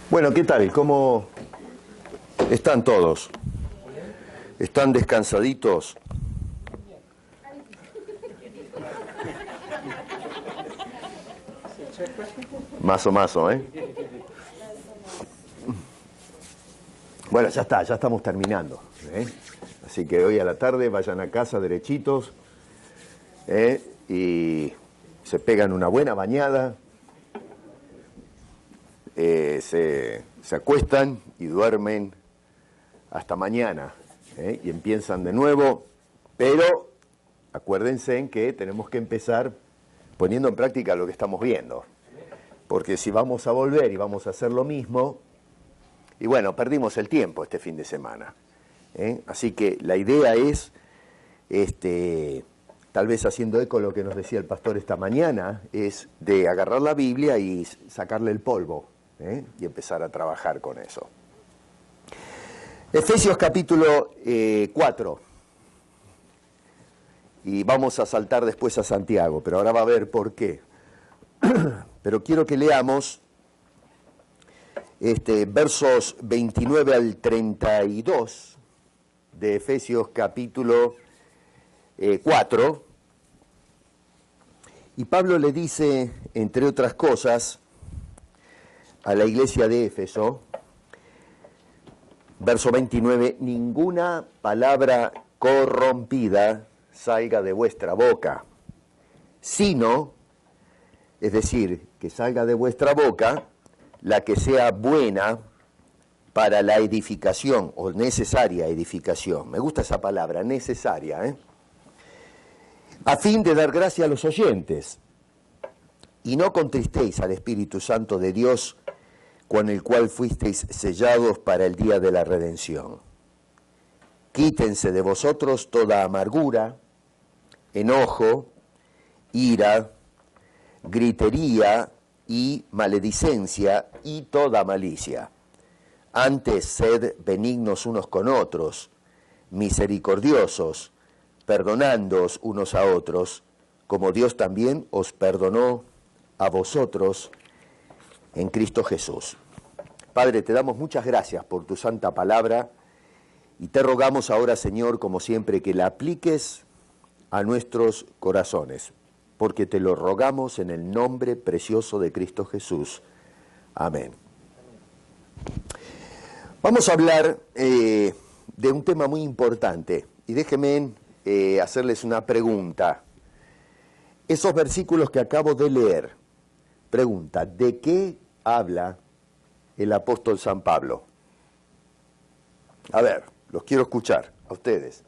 Bueno, ¿qué tal? ¿Cómo están todos? ¿Están descansaditos? Mazo, ¿eh? Bueno, ya está, ya estamos terminando, ¿eh? Así que hoy a la tarde vayan a casa derechitos, y se pegan una buena bañada, se acuestan y duermen hasta mañana, y empiezan de nuevo, pero acuérdense en que tenemos que empezar poniendo en práctica lo que estamos viendo, porque si vamos a volver y vamos a hacer lo mismo, y bueno, perdimos el tiempo este fin de semana, así que la idea es, tal vez haciendo eco lo que nos decía el pastor esta mañana, es de agarrar la Biblia y sacarle el polvo, y empezar a trabajar con eso. Efesios capítulo 4, y vamos a saltar después a Santiago, pero ahora va a ver por qué. Pero quiero que leamos versos 29 al 32 de Efesios capítulo 4, y Pablo le dice, entre otras cosas, a la iglesia de Éfeso, verso 29, ninguna palabra corrompida salga de vuestra boca, sino, es decir, que salga de vuestra boca la que sea buena para la edificación o necesaria edificación. Me gusta esa palabra, necesaria, a fin de dar gracia a los oyentes. Y no contristéis al Espíritu Santo de Dios, con el cual fuisteis sellados para el día de la redención. Quítense de vosotros toda amargura, enojo, ira, gritería y maledicencia y toda malicia. Antes sed benignos unos con otros, misericordiosos, perdonándoos unos a otros, como Dios también os perdonó a vosotros en Cristo Jesús. Padre, te damos muchas gracias por tu santa palabra y te rogamos ahora, Señor, como siempre, que la apliques a nuestros corazones, porque te lo rogamos en el nombre precioso de Cristo Jesús. Amén. Vamos a hablar de un tema muy importante y déjenme hacerles una pregunta. Esos versículos que acabo de leer, pregunta, ¿de qué habla el apóstol San Pablo? A ver, los quiero escuchar, a ustedes.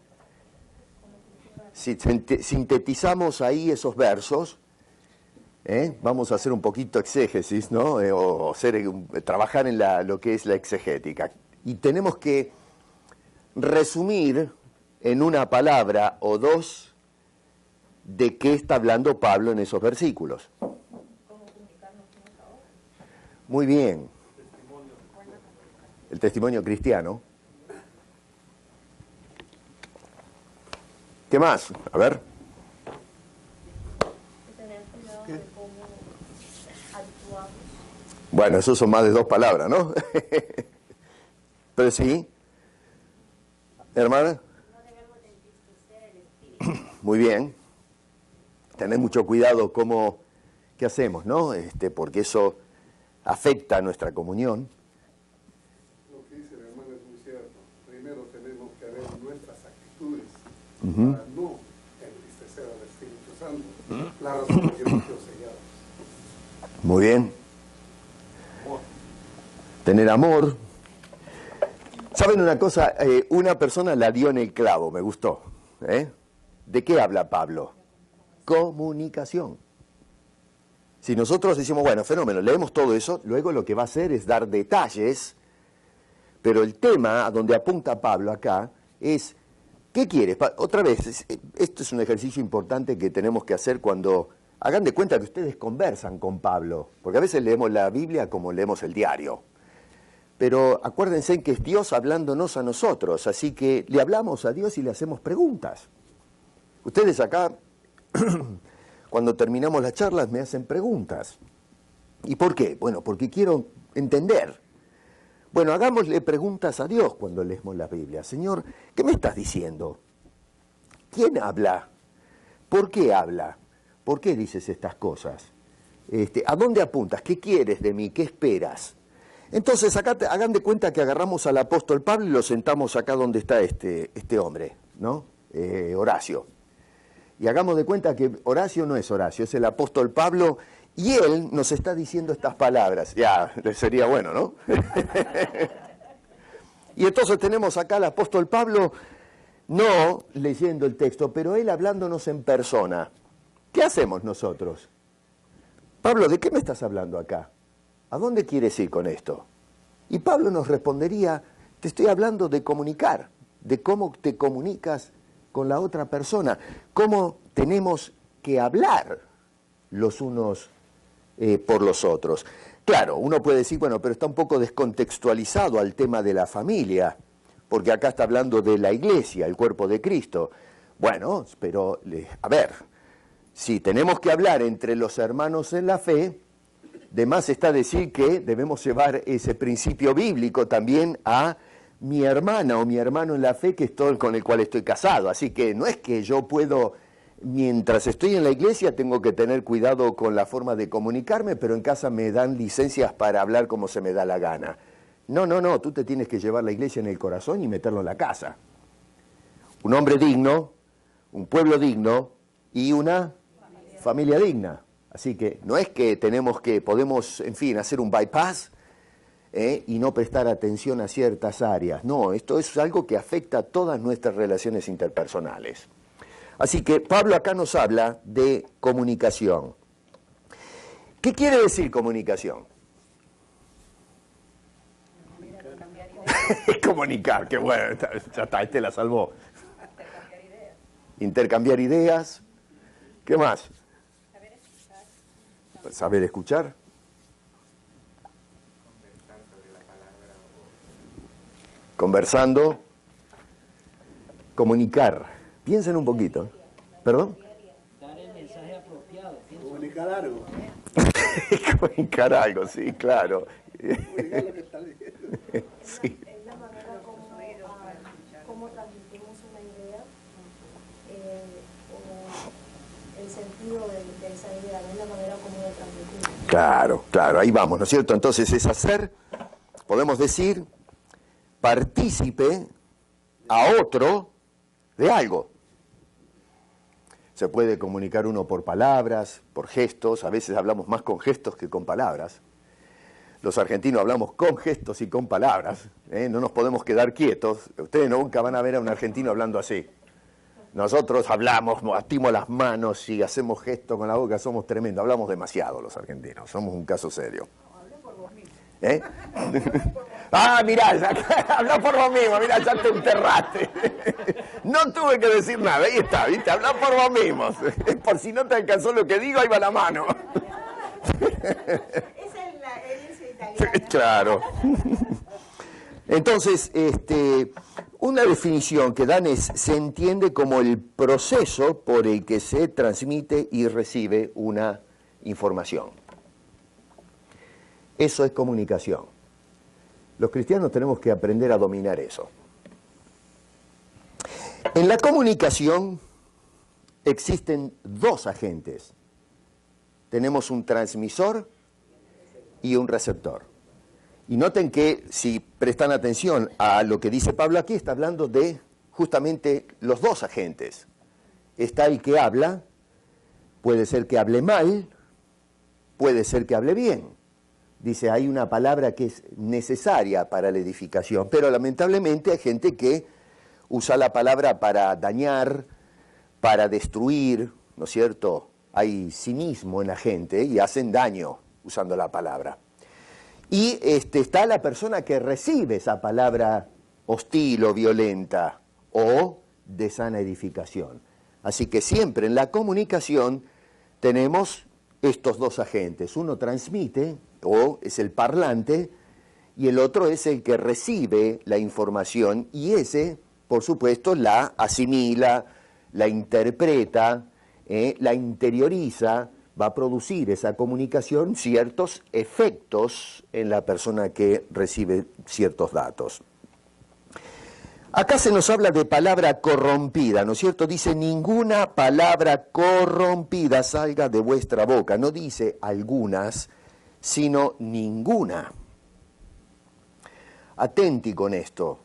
Si sintetizamos ahí esos versos, vamos a hacer un poquito exégesis, ¿no? Trabajar en lo que es la exegética. Y tenemos que resumir en una palabra o dos de qué está hablando Pablo en esos versículos. Muy bien. El testimonio cristiano. ¿Qué más? A ver. Tener cuidado de cómo actuamos. Bueno, eso son más de dos palabras, ¿no? Pero sí. Hermana. No debemos de entristecer el espíritu. Muy bien. Tener mucho cuidado qué hacemos, ¿no? Porque eso afecta a nuestra comunión. Lo que dice el hermano es muy cierto. Primero tenemos que ver nuestras actitudes para no entristecer al Espíritu Santo. La razón por la que hemos sido sellados. Muy bien. Amor. Tener amor. ¿Saben una cosa? Una persona la dio en el clavo, me gustó. ¿De qué habla Pablo? Comunicación. Si nosotros decimos, bueno, fenómeno, leemos todo eso, luego lo que va a hacer es dar detalles, pero el tema a donde apunta Pablo acá es, ¿qué quieres? Otra vez, esto es un ejercicio importante que tenemos que hacer cuando, hagan de cuenta que ustedes conversan con Pablo, porque a veces leemos la Biblia como leemos el diario. pero acuérdense que es Dios hablándonos a nosotros, así que le hablamos a Dios y le hacemos preguntas. Ustedes acá, cuando terminamos las charlas, me hacen preguntas. ¿Y por qué? Bueno, porque quiero entender. Bueno, hagámosle preguntas a Dios cuando leemos la Biblia. Señor, ¿qué me estás diciendo? ¿Quién habla? ¿Por qué habla? ¿Por qué dices estas cosas? ¿A dónde apuntas? ¿Qué quieres de mí? ¿Qué esperas? Entonces, acá hagan de cuenta que agarramos al apóstol Pablo y lo sentamos acá donde está este hombre, ¿no? Horacio. Y hagamos de cuenta que Horacio no es Horacio, es el apóstol Pablo, y él nos está diciendo estas palabras. Ya, sería bueno, ¿no? Y entonces tenemos acá al apóstol Pablo, no leyendo el texto, pero él hablándonos en persona. ¿Qué hacemos nosotros? Pablo, ¿de qué me estás hablando acá? ¿A dónde quieres ir con esto? Y Pablo nos respondería, te estoy hablando de comunicar, de cómo te comunicas con la otra persona, cómo tenemos que hablar los unos por los otros. Claro, uno puede decir, bueno, pero está un poco descontextualizado al tema de la familia, porque acá está hablando de la iglesia, el cuerpo de Cristo. Bueno, pero, a ver, si tenemos que hablar entre los hermanos en la fe, de más está decir que debemos llevar ese principio bíblico también a mi hermana o mi hermano en la fe que es todo con el cual estoy casado. Así que no es que yo puedo, mientras estoy en la iglesia, tengo que tener cuidado con la forma de comunicarme, pero en casa me dan licencias para hablar como se me da la gana. No, tú te tienes que llevar la iglesia en el corazón y meterlo en la casa. Un hombre digno, un pueblo digno y una familia digna. Así que no es que podemos, en fin, hacer un bypass y no prestar atención a ciertas áreas. No, esto es algo que afecta a todas nuestras relaciones interpersonales. Así que Pablo acá nos habla de comunicación. ¿Qué quiere decir comunicación? Comunicar, qué bueno, ya está, este la salvó. Intercambiar ideas. ¿Qué más? Saber escuchar. Conversando. Comunicar. Piensen un poquito. ¿Perdón? Dar el mensaje apropiado. Comunicar algo. Comunicar algo, sí, claro. Comunicar lo que está diciendo. Sí. Es la manera como transmitimos una idea o el sentido de esa idea, no es la manera como la transmitimos. Claro, ahí vamos, ¿no es cierto? Entonces es hacer, podemos decir, partícipe a otro de algo. Se puede comunicar uno por palabras, por gestos, a veces hablamos más con gestos que con palabras. Los argentinos hablamos con gestos y con palabras, no nos podemos quedar quietos. Ustedes nunca van a ver a un argentino hablando así. Nosotros hablamos, batimos las manos y hacemos gestos con la boca, somos tremendos. Hablamos demasiado los argentinos, somos un caso serio. Ah, mirá, habla por vos mismo, mirá, ya te enterraste. No tuve que decir nada, ahí está, ¿viste? Habla por vos mismos. Por si no te alcanzó lo que digo, ahí va la mano. Esa es la herencia italiana. Claro. Entonces, una definición que dan es, se entiende como el proceso por el que se transmite y recibe una información. Eso es comunicación. Los cristianos tenemos que aprender a dominar eso. En la comunicación existen dos agentes. Tenemos un transmisor y un receptor. Y noten que si prestan atención a lo que dice Pablo aquí, está hablando de justamente los dos agentes. Está el que habla, puede ser que hable mal, puede ser que hable bien. Dice, hay una palabra que es necesaria para la edificación, pero lamentablemente hay gente que usa la palabra para dañar, para destruir, ¿no es cierto? Hay cinismo en la gente y hacen daño usando la palabra. Y está la persona que recibe esa palabra hostil o violenta o de sana edificación. Así que siempre en la comunicación tenemos estos dos agentes. Uno transmite, o es el parlante, y el otro es el que recibe la información y ese, por supuesto, la asimila, la interpreta, la interioriza, va a producir esa comunicación ciertos efectos en la persona que recibe ciertos datos. Acá se nos habla de palabra corrompida, ¿no es cierto? Dice, ninguna palabra corrompida salga de vuestra boca. No dice algunas, sino ninguna. Atenti con esto.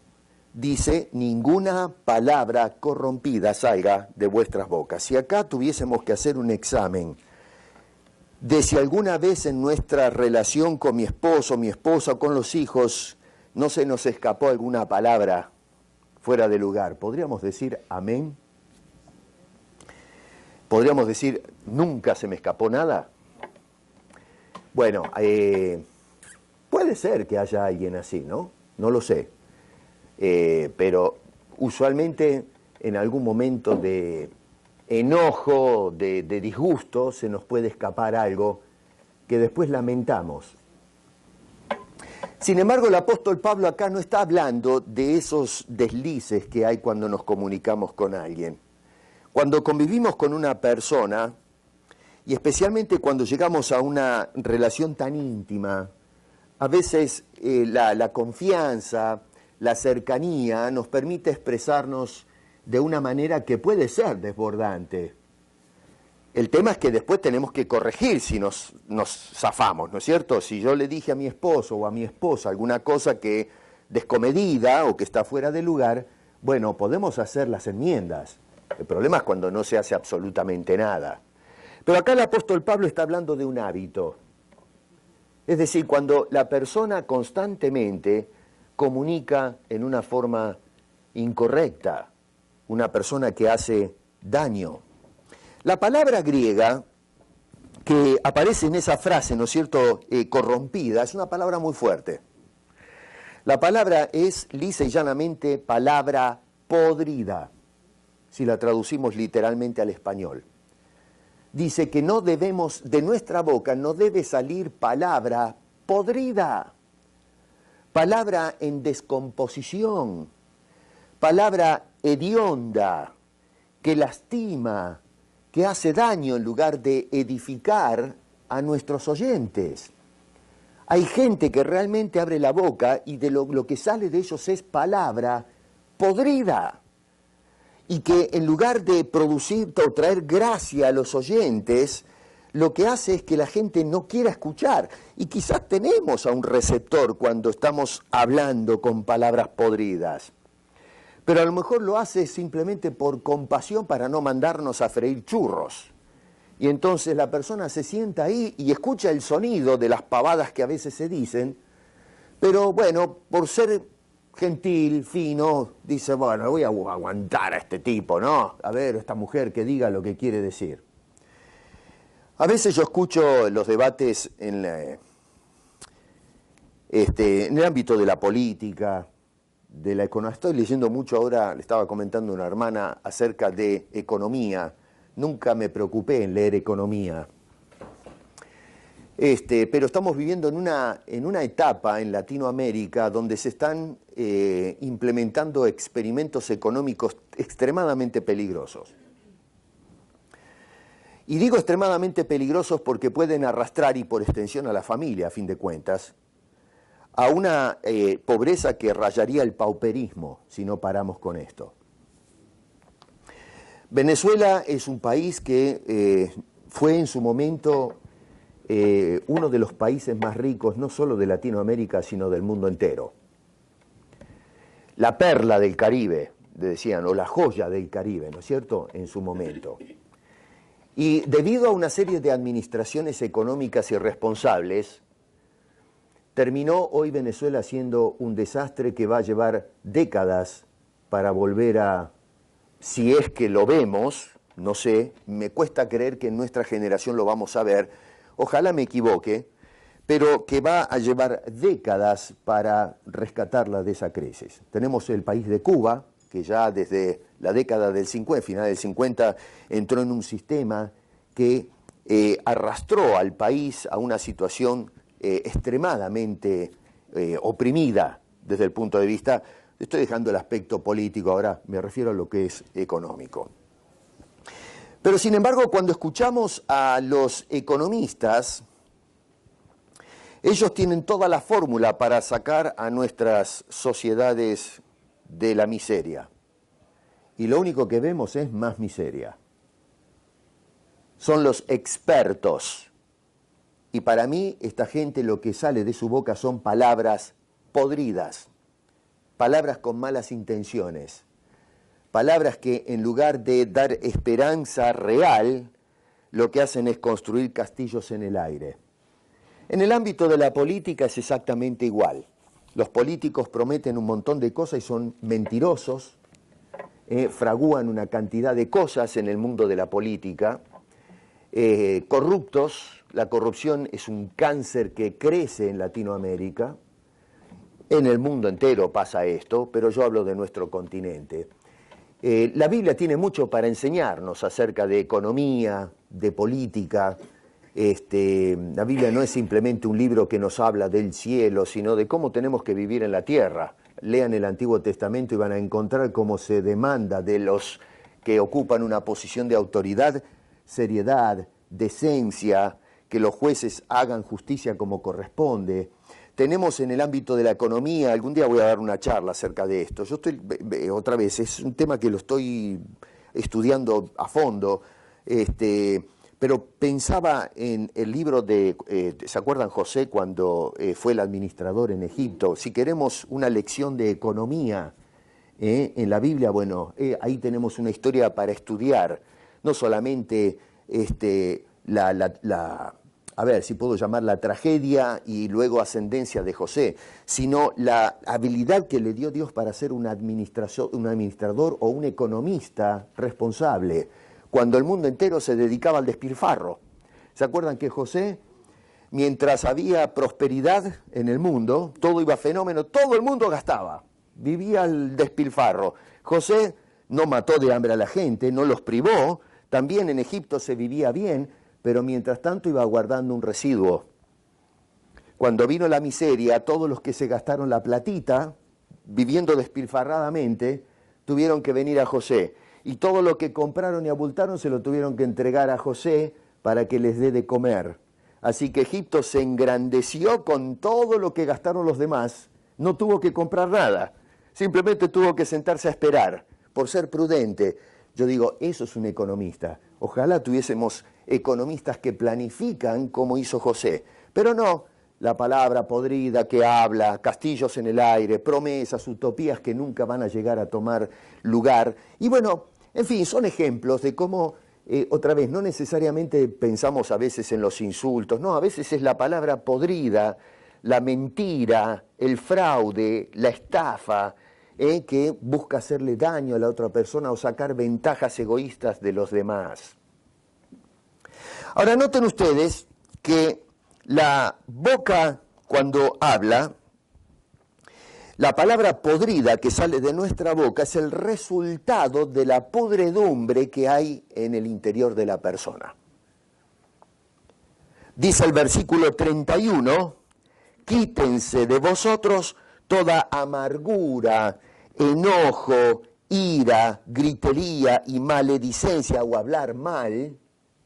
Dice, ninguna palabra corrompida salga de vuestras bocas. Si acá tuviésemos que hacer un examen de si alguna vez en nuestra relación con mi esposo, mi esposa o con los hijos no se nos escapó alguna palabra fuera de lugar, ¿podríamos decir amén? ¿Podríamos decir nunca se me escapó nada? Bueno, puede ser que haya alguien así, ¿no? No lo sé. Pero usualmente en algún momento de enojo, de disgusto, se nos puede escapar algo que después lamentamos. Sin embargo, el apóstol Pablo acá no está hablando de esos deslices que hay cuando nos comunicamos con alguien. Cuando convivimos con una persona, y especialmente cuando llegamos a una relación tan íntima, a veces la confianza, la cercanía nos permite expresarnos de una manera que puede ser desbordante. El tema es que después tenemos que corregir si nos zafamos, ¿no es cierto? Si yo le dije a mi esposo o a mi esposa alguna cosa que descomedida o que está fuera de lugar, bueno, podemos hacer las enmiendas. El problema es cuando no se hace absolutamente nada. Pero acá el apóstol Pablo está hablando de un hábito. Es decir, cuando la persona constantemente comunica en una forma incorrecta, una persona que hace daño. La palabra griega que aparece en esa frase, ¿no es cierto?, corrompida, es una palabra muy fuerte. La palabra es lisa y llanamente palabra podrida, si la traducimos literalmente al español. Dice que no debemos, de nuestra boca no debe salir palabra podrida, palabra en descomposición, palabra hedionda, que lastima, que hace daño en lugar de edificar a nuestros oyentes. Hay gente que realmente abre la boca y de lo que sale de ellos es palabra podrida. Y que en lugar de producir o traer gracia a los oyentes, lo que hace es que la gente no quiera escuchar. Y quizás tenemos a un receptor cuando estamos hablando con palabras podridas. Pero a lo mejor lo hace simplemente por compasión para no mandarnos a freír churros. Y entonces la persona se sienta ahí y escucha el sonido de las pavadas que a veces se dicen, pero bueno, por ser gentil, fino, dice, bueno, voy a aguantar a este tipo, ¿no? A ver, esta mujer que diga lo que quiere decir. A veces yo escucho los debates en el ámbito de la política, de la economía. Estoy leyendo mucho ahora, le estaba comentando a una hermana acerca de economía. Nunca me preocupé en leer economía. Pero estamos viviendo en una etapa en Latinoamérica donde se están implementando experimentos económicos extremadamente peligrosos. Y digo extremadamente peligrosos porque pueden arrastrar, y por extensión a la familia, a fin de cuentas, a una pobreza que rayaría el pauperismo si no paramos con esto. Venezuela es un país que fue en su momento uno de los países más ricos, no solo de Latinoamérica, sino del mundo entero. La perla del Caribe, decían, o la joya del Caribe, ¿no es cierto?, en su momento. Y debido a una serie de administraciones económicas irresponsables, terminó hoy Venezuela siendo un desastre que va a llevar décadas para volver a, si es que lo vemos, no sé, me cuesta creer que en nuestra generación lo vamos a ver, ojalá me equivoque, pero que va a llevar décadas para rescatarla de esa crisis. Tenemos el país de Cuba, que ya desde la década del 50, final del 50, entró en un sistema que arrastró al país a una situación extremadamente oprimida desde el punto de vista, estoy dejando el aspecto político, ahora me refiero a lo que es económico. Pero sin embargo, cuando escuchamos a los economistas, ellos tienen toda la fórmula para sacar a nuestras sociedades de la miseria. Y lo único que vemos es más miseria. Son los expertos. Y para mí, esta gente, lo que sale de su boca son palabras podridas, palabras con malas intenciones, palabras que en lugar de dar esperanza real, lo que hacen es construir castillos en el aire. En el ámbito de la política es exactamente igual. Los políticos prometen un montón de cosas y son mentirosos, fragúan una cantidad de cosas en el mundo de la política, corruptos. La corrupción es un cáncer que crece en Latinoamérica. En el mundo entero pasa esto, pero yo hablo de nuestro continente. La Biblia tiene mucho para enseñarnos acerca de economía, de política. La Biblia no es simplemente un libro que nos habla del cielo, sino de cómo tenemos que vivir en la tierra. Lean el Antiguo Testamento y van a encontrar cómo se demanda de los que ocupan una posición de autoridad seriedad, decencia, que los jueces hagan justicia como corresponde. Tenemos en el ámbito de la economía, algún día voy a dar una charla acerca de esto. Yo estoy, otra vez, es un tema que lo estoy estudiando a fondo, pero pensaba en el libro de, ¿se acuerdan José cuando fue el administrador en Egipto? Si queremos una lección de economía en la Biblia, bueno, ahí tenemos una historia para estudiar, no solamente a ver si puedo llamar la tragedia y luego ascendencia de José, sino la habilidad que le dio Dios para ser un administrador o un economista responsable, cuando el mundo entero se dedicaba al despilfarro. ¿Se acuerdan que José, mientras había prosperidad en el mundo, todo iba fenómeno, todo el mundo gastaba, vivía al despilfarro? José no mató de hambre a la gente, no los privó, también en Egipto se vivía bien, pero mientras tanto iba guardando un residuo. Cuando vino la miseria, todos los que se gastaron la platita, viviendo despilfarradamente, tuvieron que venir a José. Y todo lo que compraron y abultaron se lo tuvieron que entregar a José para que les dé de comer. Así que Egipto se engrandeció con todo lo que gastaron los demás. No tuvo que comprar nada, simplemente tuvo que sentarse a esperar, por ser prudente. Yo digo, eso es un economista. Ojalá tuviésemos economistas que planifican como hizo José. Pero no, la palabra podrida que habla, castillos en el aire, promesas, utopías que nunca van a llegar a tomar lugar. Y bueno, en fin, son ejemplos de cómo, otra vez, no necesariamente pensamos a veces en los insultos, no, a veces es la palabra podrida, la mentira, el fraude, la estafa, que busca hacerle daño a la otra persona o sacar ventajas egoístas de los demás. Ahora noten ustedes que la boca cuando habla, la palabra podrida que sale de nuestra boca es el resultado de la podredumbre que hay en el interior de la persona. Dice el versículo 31, quítense de vosotros toda amargura, enojo, ira, gritería y maledicencia o hablar mal,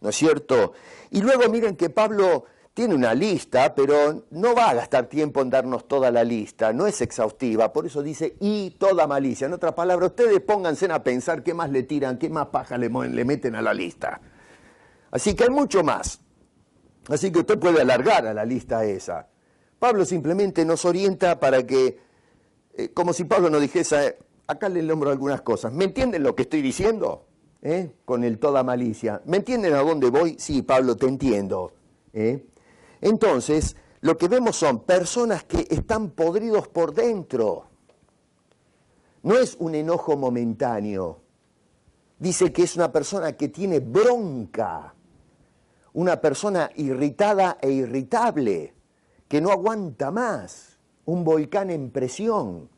¿no es cierto? Y luego miren que Pablo tiene una lista, pero no va a gastar tiempo en darnos toda la lista, no es exhaustiva, por eso dice y toda malicia. En otras palabras, ustedes pónganse a pensar qué más le tiran, qué más paja le meten a la lista. Así que hay mucho más. Así que usted puede alargar a la lista esa. Pablo simplemente nos orienta para que, como si Pablo nos dijese, acá le nombro algunas cosas. ¿Me entienden lo que estoy diciendo? Con el toda malicia. ¿Me entienden a dónde voy? Sí, Pablo, te entiendo. Entonces, lo que vemos son personas que están podridos por dentro. No es un enojo momentáneo. Dice que es una persona que tiene bronca, una persona irritada e irritable, que no aguanta más, un volcán en presión.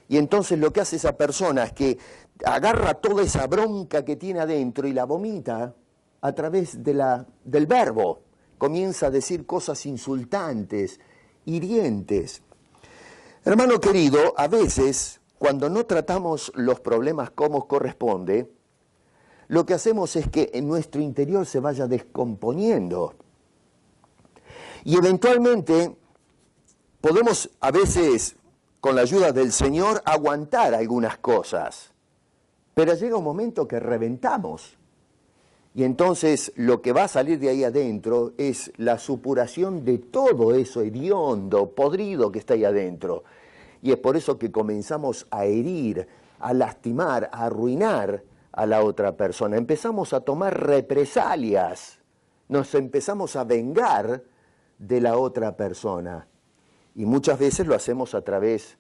Y entonces lo que hace esa persona es que agarra toda esa bronca que tiene adentro y la vomita a través del verbo. Comienza a decir cosas insultantes, hirientes. Hermano querido, a veces, cuando no tratamos los problemas como corresponde, lo que hacemos es que en nuestro interior se vaya descomponiendo. Y eventualmente podemos, a veces, con la ayuda del Señor, aguantar algunas cosas. Pero llega un momento que reventamos. Y entonces lo que va a salir de ahí adentro es la supuración de todo eso hediondo, podrido que está ahí adentro. Y es por eso que comenzamos a herir, a lastimar, a arruinar a la otra persona. Empezamos a tomar represalias, nos empezamos a vengar de la otra persona. Y muchas veces lo hacemos a través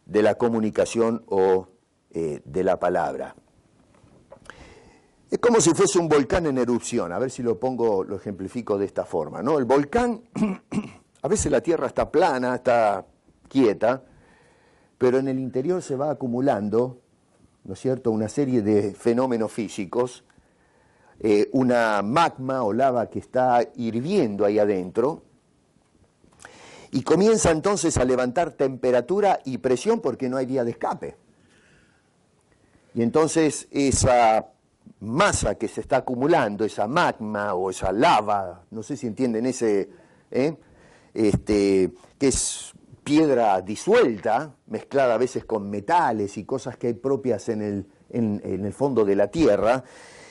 de la comunicación o de la palabra. Es como si fuese un volcán en erupción, a ver si lo ejemplifico de esta forma, ¿no? El volcán, a veces la tierra está plana, está quieta, pero en el interior se va acumulando, ¿no es cierto?, una serie de fenómenos físicos, una magma o lava que está hirviendo ahí adentro, y comienza entonces a levantar temperatura y presión porque no hay vía de escape. Y entonces esa masa que se está acumulando, esa magma o esa lava, no sé si entienden que es piedra disuelta, mezclada a veces con metales y cosas que hay propias en el fondo de la tierra,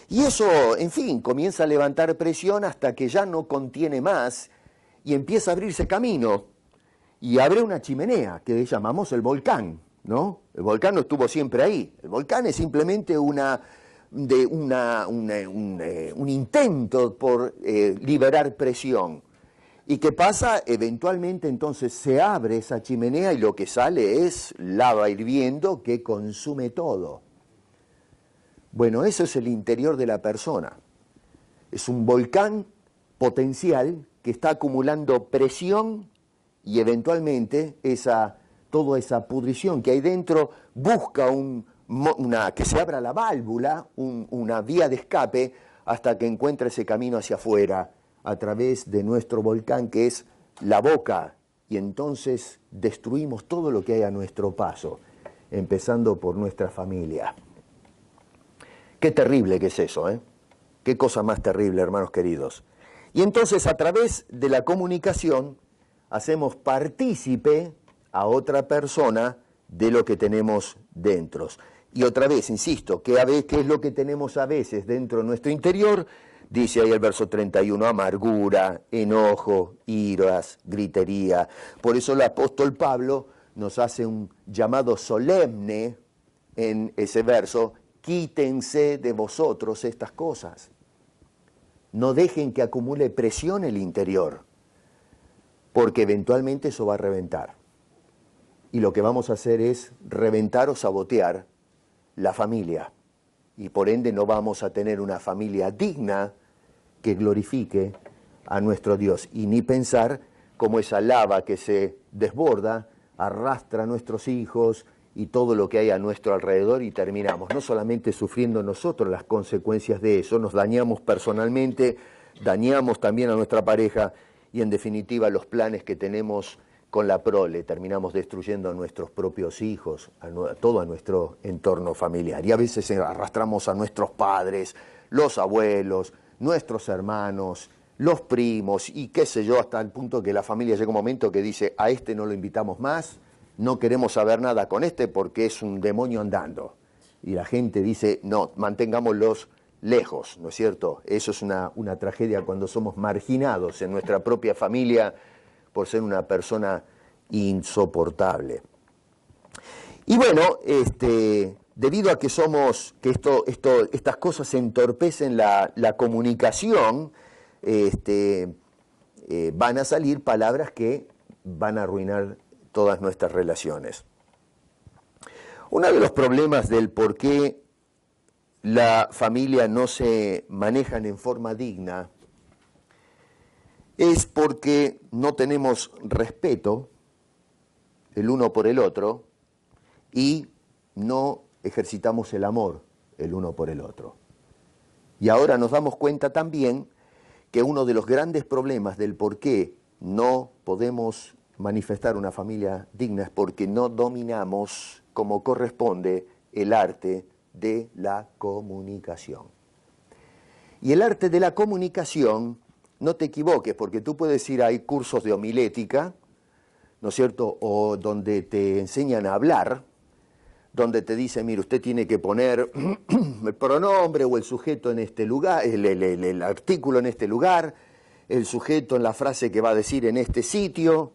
y eso, en fin, comienza a levantar presión hasta que ya no contiene más y empieza a abrirse camino y abre una chimenea que llamamos el volcán, ¿no? El volcán no estuvo siempre ahí, el volcán es simplemente un intento por liberar presión. ¿Y qué pasa? Eventualmente entonces se abre esa chimenea y lo que sale es lava hirviendo que consume todo. Bueno, eso es el interior de la persona. Es un volcán potencial que está acumulando presión y eventualmente toda esa pudrición que hay dentro busca que se abra la válvula, una vía de escape hasta que encuentre ese camino hacia afuera a través de nuestro volcán que es la boca, y entonces destruimos todo lo que hay a nuestro paso, empezando por nuestra familia. Qué terrible que es eso, ¿eh? Qué cosa más terrible, hermanos queridos. Y entonces a través de la comunicación hacemos partícipe a otra persona de lo que tenemos dentro. Y otra vez, insisto, ¿qué es lo que tenemos a veces dentro de nuestro interior? Dice ahí el verso 31, amargura, enojo, iras, gritería. Por eso el apóstol Pablo nos hace un llamado solemne en ese verso: quítense de vosotros estas cosas. No dejen que acumule presión el interior, porque eventualmente eso va a reventar. Y lo que vamos a hacer es reventar o sabotear la familia. Y por ende no vamos a tener una familia digna que glorifique a nuestro Dios. Y ni pensar como esa lava que se desborda, arrastra a nuestros hijos y todo lo que hay a nuestro alrededor, y terminamos no solamente sufriendo nosotros las consecuencias de eso, nos dañamos personalmente, dañamos también a nuestra pareja y en definitiva los planes que tenemos con la prole, terminamos destruyendo a nuestros propios hijos, todo a nuestro entorno familiar. Y a veces arrastramos a nuestros padres, los abuelos, nuestros hermanos, los primos y qué sé yo, hasta el punto que la familia llega un momento que dice: a este no lo invitamos más, no queremos saber nada con este porque es un demonio andando. Y la gente dice: no, mantengámoslos lejos, ¿no es cierto? Eso es una tragedia cuando somos marginados en nuestra propia familia por ser una persona insoportable. Y bueno, debido a que estas cosas entorpecen la comunicación, van a salir palabras que van a arruinar todas nuestras relaciones. Uno de los problemas del por qué la familia no se manejan en forma digna es porque no tenemos respeto el uno por el otro y no ejercitamos el amor el uno por el otro. Y ahora nos damos cuenta también que uno de los grandes problemas del por qué no podemos manifestar una familia digna es porque no dominamos como corresponde el arte de la comunicación. Y el arte de la comunicación, no te equivoques, porque tú puedes ir, hay cursos de homilética, ¿no es cierto?, o donde te enseñan a hablar, donde te dicen, mire, usted tiene que poner el pronombre o el sujeto en este lugar, el artículo en este lugar, el sujeto en la frase que va a decir en este sitio,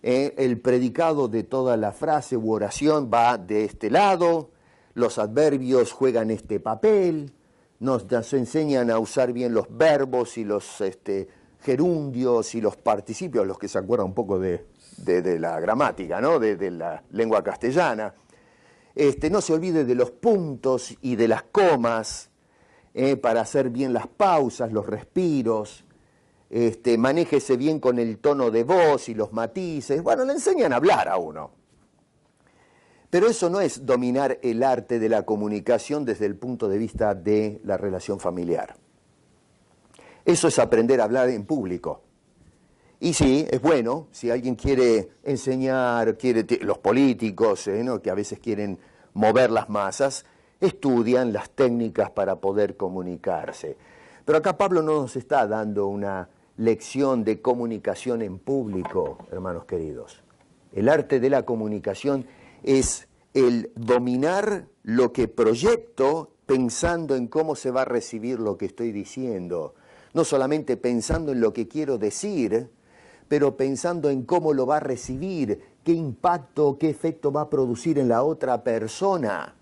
el predicado de toda la frase u oración va de este lado, los adverbios juegan este papel, nos enseñan a usar bien los verbos y los gerundios y los participios, los que se acuerdan un poco de la gramática, ¿no?, de la lengua castellana. No se olvide de los puntos y de las comas para hacer bien las pausas, los respiros. Manéjese bien con el tono de voz y los matices. Bueno, le enseñan a hablar a uno. Pero eso no es dominar el arte de la comunicación desde el punto de vista de la relación familiar. Eso es aprender a hablar en público. Y sí, es bueno, si alguien quiere enseñar, los políticos, ¿no?, que a veces quieren mover las masas, estudian las técnicas para poder comunicarse. Pero acá Pablo no nos está dando una lección de comunicación en público, hermanos queridos. El arte de la comunicación es el dominar lo que proyecto pensando en cómo se va a recibir lo que estoy diciendo. No solamente pensando en lo que quiero decir, pero pensando en cómo lo va a recibir, qué impacto, qué efecto va a producir en la otra persona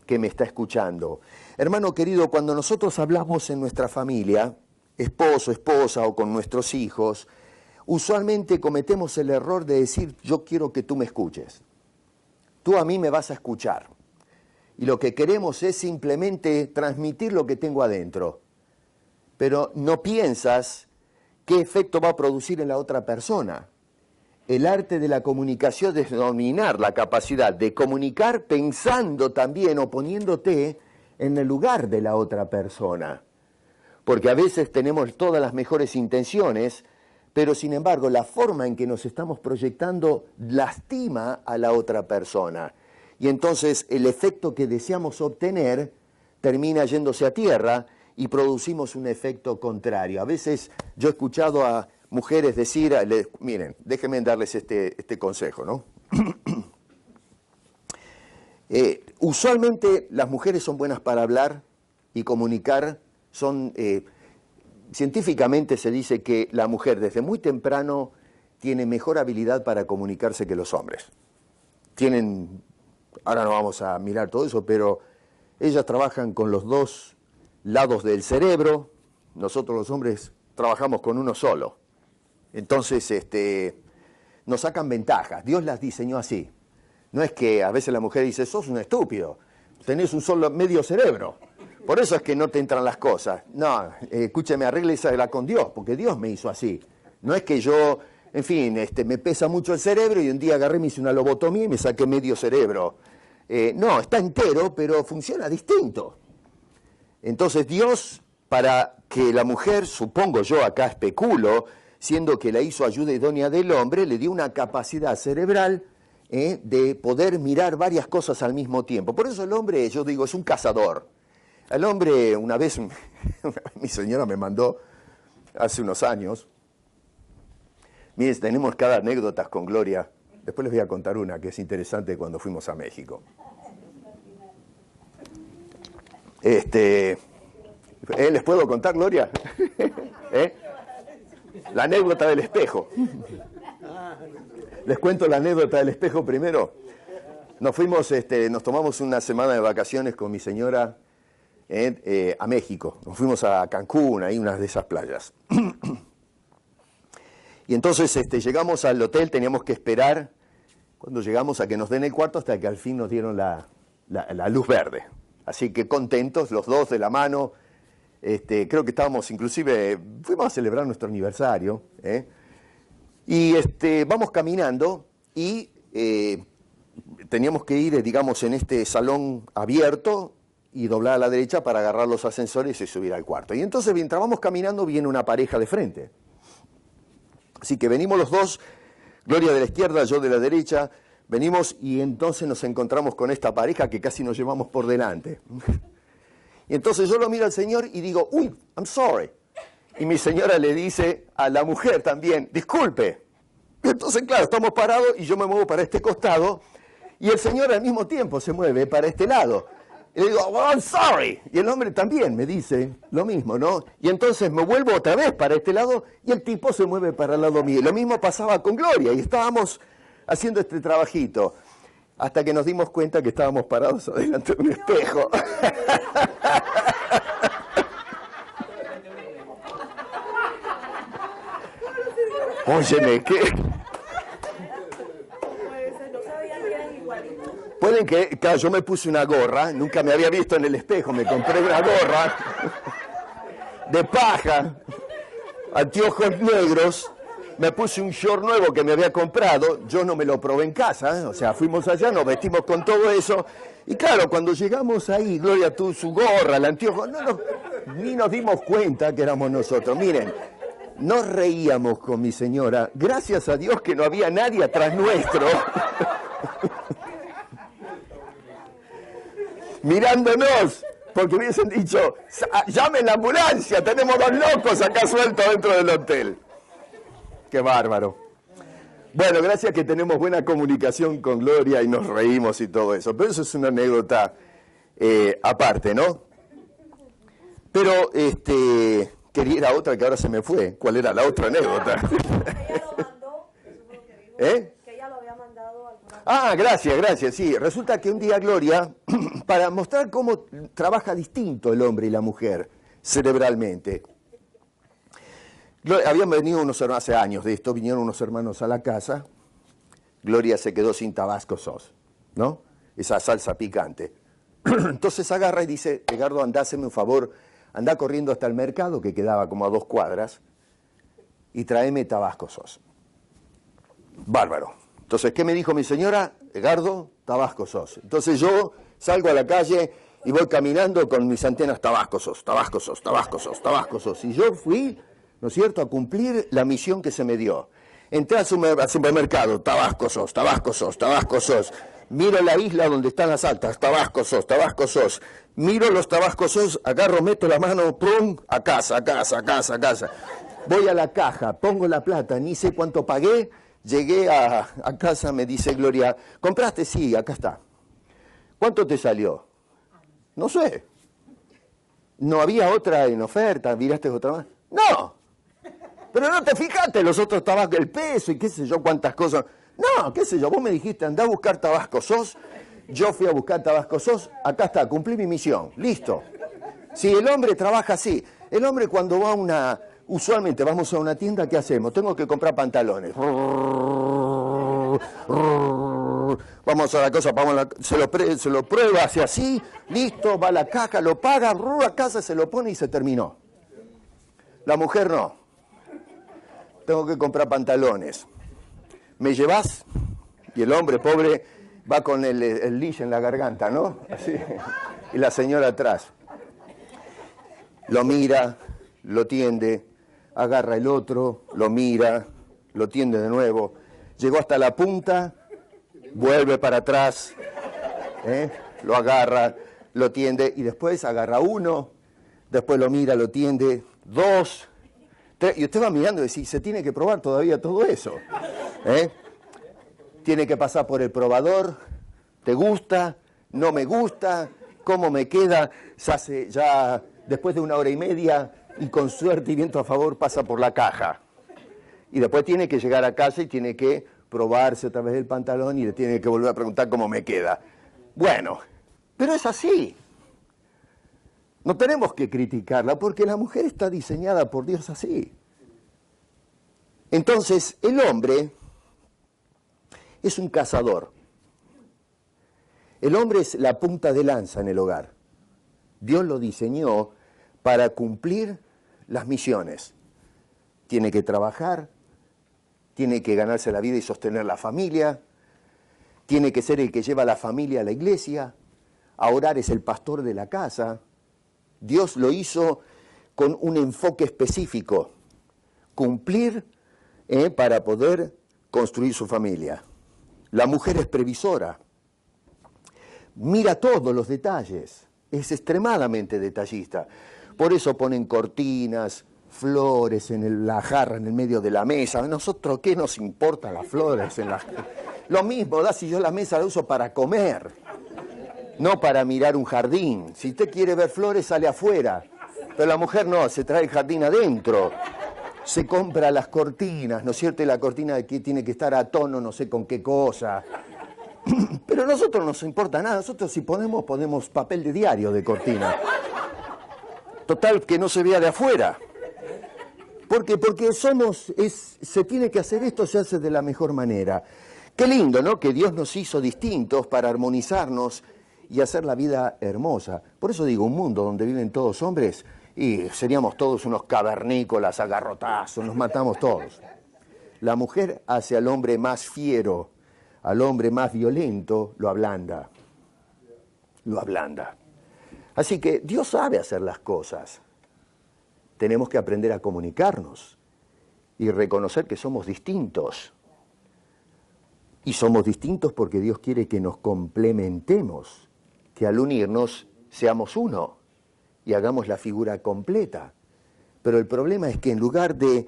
que me está escuchando. Hermano querido, cuando nosotros hablamos en nuestra familia, esposo, esposa o con nuestros hijos, usualmente cometemos el error de decir, yo quiero que tú me escuches. Tú a mí me vas a escuchar. Y lo que queremos es simplemente transmitir lo que tengo adentro. Pero no piensas qué efecto va a producir en la otra persona. El arte de la comunicación es dominar la capacidad de comunicar pensando también o poniéndote en el lugar de la otra persona. Porque a veces tenemos todas las mejores intenciones, pero sin embargo la forma en que nos estamos proyectando lastima a la otra persona. Y entonces el efecto que deseamos obtener termina yéndose a tierra y producimos un efecto contrario. A veces yo he escuchado a mujeres decir, miren, déjenme darles este consejo, ¿no? Usualmente las mujeres son buenas para hablar y comunicar, científicamente se dice que la mujer desde muy temprano tiene mejor habilidad para comunicarse que los hombres. Ahora no vamos a mirar todo eso, pero ellas trabajan con los dos lados del cerebro, nosotros los hombres trabajamos con uno solo. Entonces, nos sacan ventajas. Dios las diseñó así. No es que a veces la mujer dice, sos un estúpido, tenés un solo medio cerebro. Por eso es que no te entran las cosas. No, escúcheme, arréglesela con Dios, porque Dios me hizo así. No es que yo, en fin, me pesa mucho el cerebro y un día agarré, me hice una lobotomía y me saqué medio cerebro. No, está entero, pero funciona distinto. Entonces Dios, para que la mujer, supongo yo, acá especulo, siendo que la hizo ayuda idónea del hombre, le dio una capacidad cerebral de poder mirar varias cosas al mismo tiempo. Por eso el hombre, yo digo, es un cazador. El hombre, una vez mi señora me mandó, hace unos años, miren, tenemos cada anécdota con Gloria, después les voy a contar una que es interesante cuando fuimos a México. ¿Les puedo contar, Gloria? La anécdota del espejo. Les cuento la anécdota del espejo primero. Nos fuimos, nos tomamos una semana de vacaciones con mi señora a México. Nos fuimos a Cancún, ahí unas de esas playas. Y entonces llegamos al hotel, teníamos que esperar cuando llegamos a que nos den el cuarto hasta que al fin nos dieron la luz verde. Así que contentos, los dos de la mano. Creo que estábamos, inclusive, fuimos a celebrar nuestro aniversario. Y vamos caminando y teníamos que ir, digamos, en este salón abierto y doblar a la derecha para agarrar los ascensores y subir al cuarto. Y entonces, mientras vamos caminando, viene una pareja de frente. Así que venimos los dos Gloria de la izquierda, yo de la derecha, venimos y entonces nos encontramos con esta pareja que casi nos llevamos por delante. Y entonces yo lo miro al Señor y digo, uy, I'm sorry. Y mi señora le dice a la mujer también, disculpe. Y entonces, claro, estamos parados y yo me muevo para este costado y el Señor al mismo tiempo se mueve para este lado. Y le digo, well, I'm sorry. Y el hombre también me dice lo mismo, ¿no? Y entonces me vuelvo otra vez para este lado y el tipo se mueve para el lado mío. Y lo mismo pasaba con Gloria y estábamos haciendo este trabajito hasta que nos dimos cuenta que estábamos parados delante de un espejo. Óyeme, ¿qué? No sabían que eran igualitos. Pueden que, claro, yo me puse una gorra, nunca me había visto en el espejo, me compré una gorra de paja, anteojos negros, me puse un short nuevo que me había comprado, yo no me lo probé en casa, o sea, fuimos allá, nos vestimos con todo eso, y claro, cuando llegamos ahí, Gloria tuvo su gorra, el anteojo, ni nos dimos cuenta que éramos nosotros. Miren, nos reíamos con mi señora, gracias a Dios que no había nadie atrás nuestro, mirándonos, porque hubiesen dicho, llamen la ambulancia, tenemos dos locos acá sueltos dentro del hotel. Qué bárbaro. Bueno, gracias que tenemos buena comunicación con Gloria y nos reímos y todo eso, pero eso es una anécdota aparte, ¿no? Pero, quería ir a otra que ahora se me fue. ¿Cuál era la otra anécdota? Ella lo mandó, eso fue lo que dijo, que ella lo había mandado alguna vez. Ah, gracias, sí. Resulta que un día Gloria, para mostrar cómo trabaja distinto el hombre y la mujer cerebralmente, habían venido hace años de esto, vinieron unos hermanos a la casa, Gloria se quedó sin tabasco sauce, ¿no? Esa salsa picante. Entonces agarra y dice, Edgardo, andá, haceme un favor, andá corriendo hasta el mercado, que quedaba como a 2 cuadras, y tráeme tabasco sauce. Bárbaro. Entonces, ¿qué me dijo mi señora? Edgardo, tabasco sauce. Entonces yo salgo a la calle y voy caminando con mis antenas tabasco sauce, tabasco sauce, tabasco sauce, tabasco sauce. Y yo fui, ¿no es cierto?, a cumplir la misión que se me dio. Entré al supermercado, tabasco sauce, tabasco sauce, tabasco sauce. Miro la isla donde están las altas, tabasco sauce, tabasco sauce. Miro los tabasco sauce, agarro, meto la mano, ¡prum! A casa. Voy a la caja, pongo la plata, ni sé cuánto pagué. Llegué a casa, me dice Gloria, ¿compraste? Sí, acá está. ¿Cuánto te salió? No sé. ¿No había otra en oferta? ¿Miraste otra más? No. Pero no te fijaste, los otros tabascos, el peso y qué sé yo, cuántas cosas. No, qué sé yo, vos me dijiste, andá a buscar tabasco sauce. Yo fui a buscar tabasco sauce, acá está, cumplí mi misión, listo. Si el hombre trabaja así, el hombre cuando va usualmente vamos a una tienda, ¿qué hacemos? Tengo que comprar pantalones. Vamos a la cosa, se lo prueba, hace así, listo, va a la caja, lo paga, a casa, se lo pone y se terminó. La mujer no. Tengo que comprar pantalones. ¿Me llevas? Y el hombre pobre va con el leash en la garganta, ¿no? Así. Y la señora atrás. Lo mira, lo tiende, agarra el otro, lo mira, lo tiende de nuevo. Llegó hasta la punta, vuelve para atrás, lo agarra, lo tiende y después agarra uno, después lo mira, lo tiende, 2, 3, y usted va mirando y dice, se tiene que probar todavía todo eso. Tiene que pasar por el probador, ¿te gusta? ¿No me gusta? ¿Cómo me queda? Se hace ya después de 1 hora y media y con suerte y viento a favor pasa por la caja. Y después tiene que llegar a casa y tiene que probarse otra vez el pantalón y le tiene que volver a preguntar cómo me queda. Bueno, pero es así. No tenemos que criticarla porque la mujer está diseñada por Dios así. Entonces, el hombre es un cazador. El hombre es la punta de lanza en el hogar. Dios lo diseñó para cumplir las misiones. Tiene que trabajar, tiene que ganarse la vida y sostener la familia, tiene que ser el que lleva a la familia a la iglesia, a orar es el pastor de la casa. Dios lo hizo con un enfoque específico, cumplir para poder construir su familia. La mujer es previsora. Mira todos los detalles. Es extremadamente detallista. Por eso ponen cortinas, flores en la jarra en el medio de la mesa. ¿A nosotros qué nos importan las flores? Lo mismo da si yo la mesa la uso para comer, no para mirar un jardín. Si usted quiere ver flores, sale afuera. Pero la mujer no, se trae el jardín adentro. Se compra las cortinas, ¿no es cierto? Y la cortina de que tiene que estar a tono, no sé con qué cosa. Pero a nosotros no nos importa nada. Nosotros si ponemos papel de diario de cortina. Total, que no se vea de afuera. ¿Por qué? Porque se tiene que hacer esto, se hace de la mejor manera. Qué lindo, ¿no? Que Dios nos hizo distintos para armonizarnos y hacer la vida hermosa. Por eso digo, un mundo donde viven todos hombres, y seríamos todos unos cavernícolas, agarrotazos, nos matamos todos. La mujer hace al hombre más fiero, al hombre más violento, lo ablanda. Lo ablanda. Así que Dios sabe hacer las cosas. Tenemos que aprender a comunicarnos y reconocer que somos distintos. Y somos distintos porque Dios quiere que nos complementemos, que al unirnos seamos uno y hagamos la figura completa. Pero el problema es que en lugar de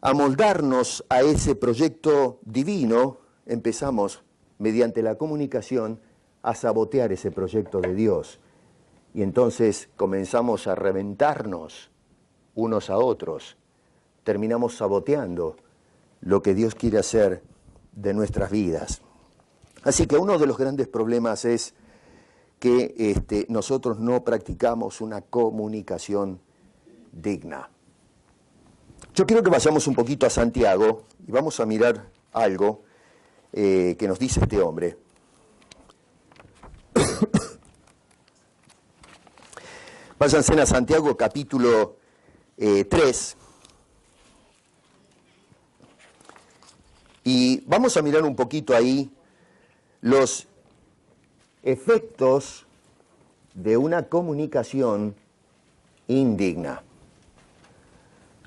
amoldarnos a ese proyecto divino, empezamos, mediante la comunicación, a sabotear ese proyecto de Dios. Y entonces comenzamos a reventarnos unos a otros. Terminamos saboteando lo que Dios quiere hacer de nuestras vidas. Así que uno de los grandes problemas es que nosotros no practicamos una comunicación digna. Yo quiero que vayamos un poquito a Santiago y vamos a mirar algo que nos dice este hombre. Váyanse a Santiago capítulo 3 y vamos a mirar un poquito ahí los efectos de una comunicación indigna.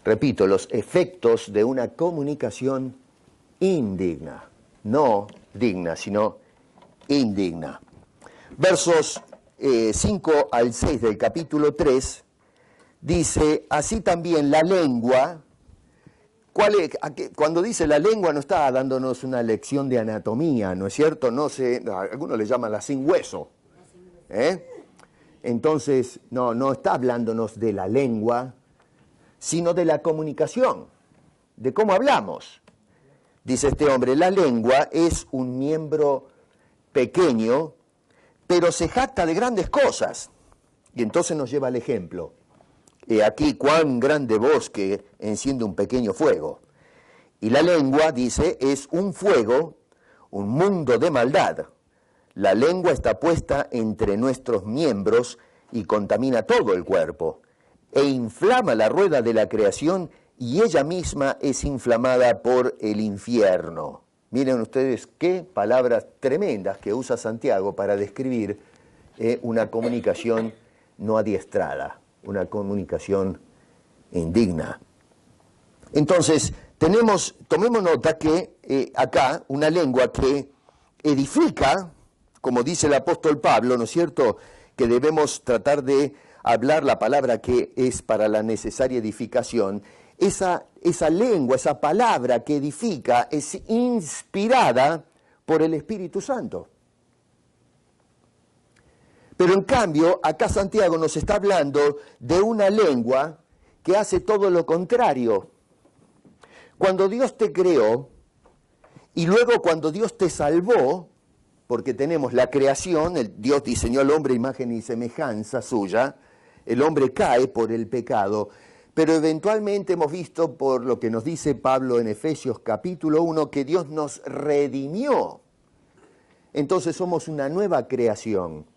Repito, los efectos de una comunicación indigna. No digna, sino indigna. Versos 5 al 6 del capítulo 3 dice, así también la lengua. Cuando dice la lengua no está dándonos una lección de anatomía, ¿no es cierto? Algunos le llaman la sin hueso. Entonces, no está hablándonos de la lengua, sino de la comunicación, de cómo hablamos. Dice este hombre, la lengua es un miembro pequeño, pero se jacta de grandes cosas. Y entonces nos lleva al ejemplo. He aquí cuán grande bosque enciende un pequeño fuego. Y la lengua, dice, es un fuego, un mundo de maldad. La lengua está puesta entre nuestros miembros y contamina todo el cuerpo, e inflama la rueda de la creación, y ella misma es inflamada por el infierno. Miren ustedes qué palabras tremendas que usa Santiago para describir una comunicación no adiestrada, una comunicación indigna. Entonces, tomemos nota que acá una lengua que edifica, como dice el apóstol Pablo, ¿no es cierto?, que debemos tratar de hablar la palabra que es para la necesaria edificación. Esa lengua, esa palabra que edifica es inspirada por el Espíritu Santo. Pero en cambio, acá Santiago nos está hablando de una lengua que hace todo lo contrario. Cuando Dios te creó, y luego cuando Dios te salvó, porque tenemos la creación, Dios diseñó al hombre a imagen y semejanza suya, el hombre cae por el pecado, pero eventualmente hemos visto, por lo que nos dice Pablo en Efesios capítulo 1, que Dios nos redimió. Entonces somos una nueva creación.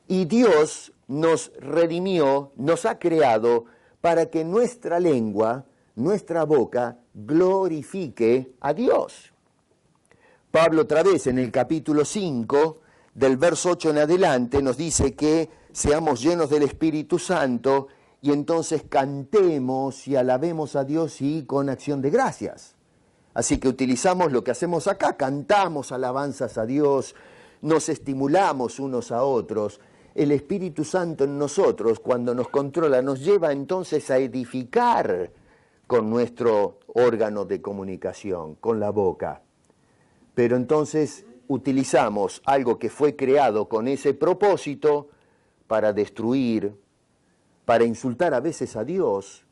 Y Dios nos redimió, nos ha creado para que nuestra lengua, nuestra boca, glorifique a Dios. Pablo otra vez en el capítulo 5, del verso 8 en adelante, nos dice que seamos llenos del Espíritu Santo y entonces cantemos y alabemos a Dios y con acción de gracias. Así que utilizamos lo que hacemos acá, cantamos alabanzas a Dios, nos estimulamos unos a otros. El Espíritu Santo en nosotros, cuando nos controla, nos lleva entonces a edificar con nuestro órgano de comunicación, con la boca. Pero entonces utilizamos algo que fue creado con ese propósito para destruir, para insultar a veces a Dios,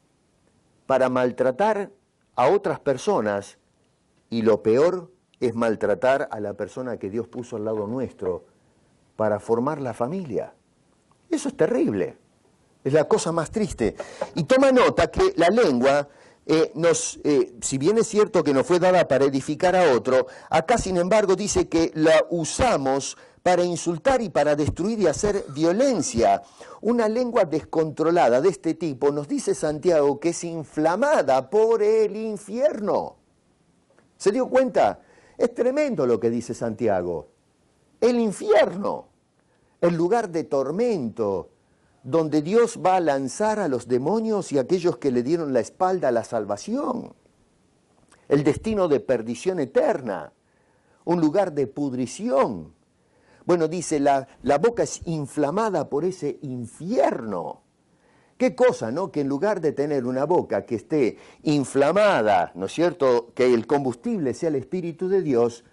para maltratar a otras personas, y lo peor es maltratar a la persona que Dios puso al lado nuestro para formar la familia. Eso es terrible, es la cosa más triste. Y toma nota que la lengua, si bien es cierto que nos fue dada para edificar a otro, acá sin embargo dice que la usamos para insultar y para destruir y hacer violencia. Una lengua descontrolada de este tipo, nos dice Santiago, que es inflamada por el infierno. ¿Se dio cuenta? Es tremendo lo que dice Santiago. El infierno, el lugar de tormento, donde Dios va a lanzar a los demonios y a aquellos que le dieron la espalda a la salvación. El destino de perdición eterna, un lugar de pudrición. Bueno, dice, la boca es inflamada por ese infierno. Qué cosa, ¿no? Que en lugar de tener una boca que esté inflamada, ¿no es cierto?, que el combustible sea el Espíritu de Dios,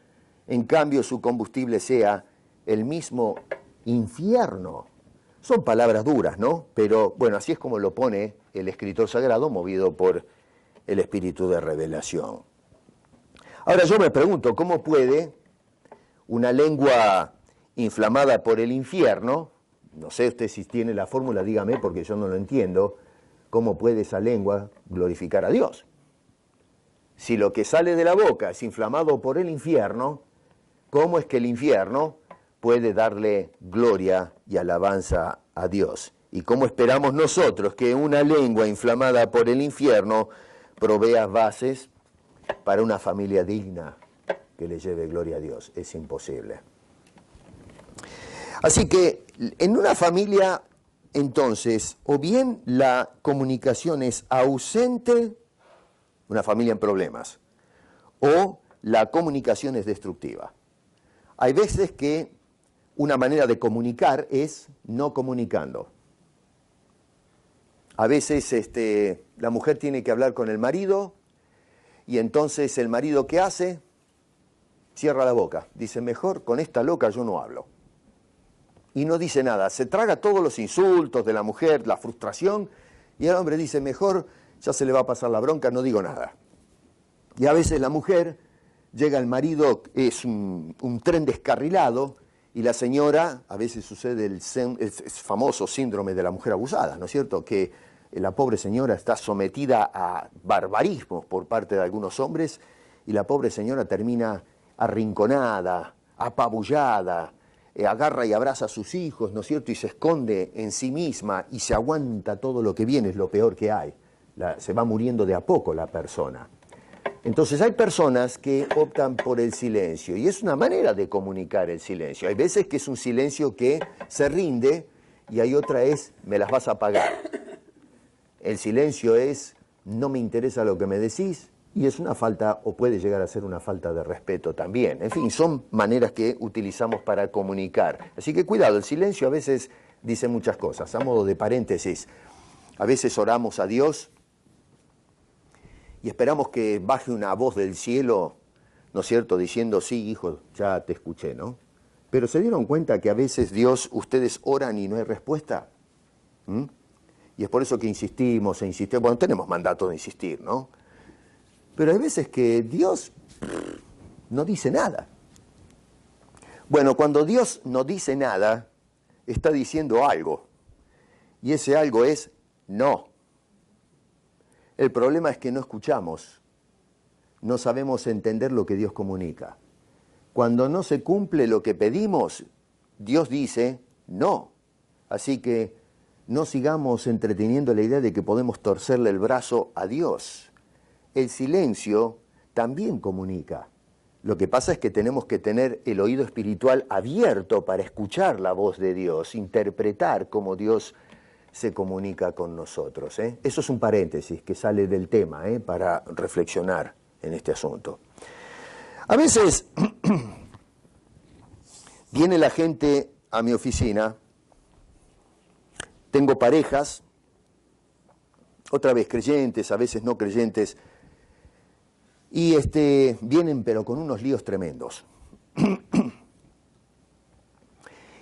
en cambio su combustible sea el mismo infierno. Son palabras duras, ¿no? Pero bueno, así es como lo pone el escritor sagrado, movido por el espíritu de revelación. Ahora yo me pregunto, ¿cómo puede una lengua inflamada por el infierno, no sé usted si tiene la fórmula, dígame porque yo no lo entiendo, cómo puede esa lengua glorificar a Dios? Si lo que sale de la boca es inflamado por el infierno, ¿cómo es que el infierno puede darle gloria y alabanza a Dios? ¿Y cómo esperamos nosotros que una lengua inflamada por el infierno provea bases para una familia digna que le lleve gloria a Dios? Es imposible. Así que en una familia, entonces, o bien la comunicación es ausente, una familia en problemas, o la comunicación es destructiva. Hay veces que una manera de comunicar es no comunicando. A veces la mujer tiene que hablar con el marido y entonces el marido, ¿qué hace? Cierra la boca. Dice, mejor con esta loca yo no hablo. Y no dice nada. Se traga todos los insultos de la mujer, la frustración, y el hombre dice, mejor ya se le va a pasar la bronca, no digo nada. Y a veces la mujer, llega el marido, es un tren descarrilado, y la señora, a veces sucede el famoso síndrome de la mujer abusada, ¿no es cierto? Que la pobre señora está sometida a barbarismos por parte de algunos hombres, y la pobre señora termina arrinconada, apabullada, agarra y abraza a sus hijos, ¿no es cierto? Y se esconde en sí misma y se aguanta todo lo que viene, es lo peor que hay. Se va muriendo de a poco la persona. Entonces hay personas que optan por el silencio y es una manera de comunicar el silencio. Hay veces que es un silencio que se rinde y hay otra es, me las vas a pagar. El silencio es, no me interesa lo que me decís, y es una falta, o puede llegar a ser una falta de respeto también. En fin, son maneras que utilizamos para comunicar. Así que cuidado, el silencio a veces dice muchas cosas. A modo de paréntesis, a veces oramos a Dios y esperamos que baje una voz del cielo, ¿no es cierto?, diciendo, sí, hijo, ya te escuché, ¿no? Pero ¿se dieron cuenta que a veces Dios, ustedes oran y no hay respuesta? Y es por eso que insistimos e insistimos. Bueno, tenemos mandato de insistir, ¿no? Pero hay veces que Dios no dice nada. Bueno, cuando Dios no dice nada, está diciendo algo. Y ese algo es no. El problema es que no escuchamos. No sabemos entender lo que Dios comunica. Cuando no se cumple lo que pedimos, Dios dice no. Así que no sigamos entreteniendo la idea de que podemos torcerle el brazo a Dios. El silencio también comunica. Lo que pasa es que tenemos que tener el oído espiritual abierto para escuchar la voz de Dios, interpretar cómo Dios se comunica con nosotros. Eso es un paréntesis que sale del tema, para reflexionar en este asunto. A veces viene la gente a mi oficina, tengo parejas, otra vez creyentes, a veces no creyentes, y vienen pero con unos líos tremendos.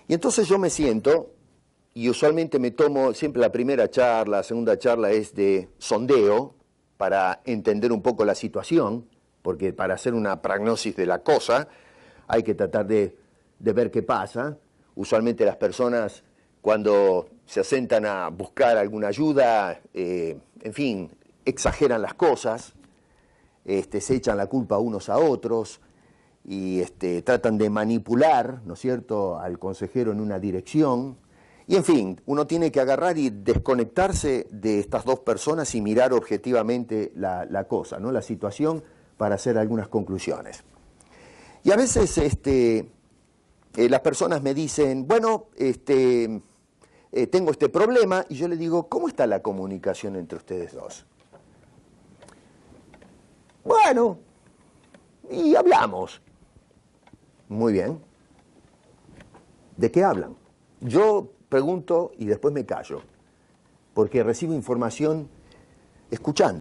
Y entonces yo me siento, y usualmente me tomo, siempre la primera charla, la segunda charla es de sondeo, para entender un poco la situación, porque para hacer una prognosis de la cosa hay que tratar de ver qué pasa. Usualmente las personas cuando se asentan a buscar alguna ayuda, en fin, exageran las cosas, se echan la culpa unos a otros y tratan de manipular, ¿no es cierto?, al consejero en una dirección. Y en fin, uno tiene que agarrar y desconectarse de estas dos personas y mirar objetivamente la cosa, ¿no?, la situación, para hacer algunas conclusiones. Y a veces las personas me dicen, bueno, tengo este problema, y yo le digo, ¿cómo está la comunicación entre ustedes dos? Bueno, y hablamos. Muy bien. ¿De qué hablan? Yo pregunto y después me callo, porque recibo información escuchando.